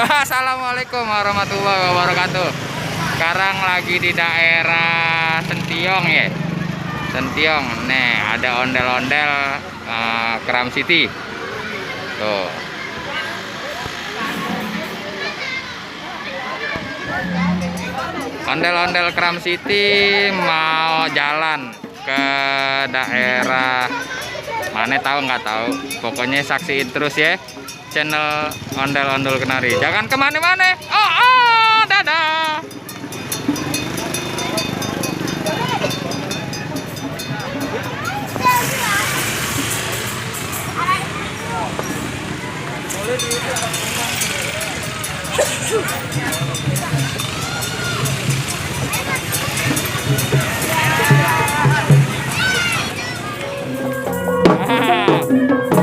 Assalamualaikum warahmatullahi wabarakatuh. Sekarang lagi di daerah Sentiong ya. Sentiong. Nih ada ondel-ondel Kram City. Tuh. Ondel-ondel Kram City mau jalan ke daerah mana tahu nggak tahu. Pokoknya saksiin terus ya channel Ondel-Ondel Kenari. Jangan kemana-mana. Oh, dadah.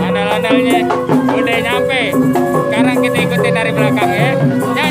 Ondel-ondelnya udah nyampe. Sekarang kita ikutin dari belakang ya. Ya.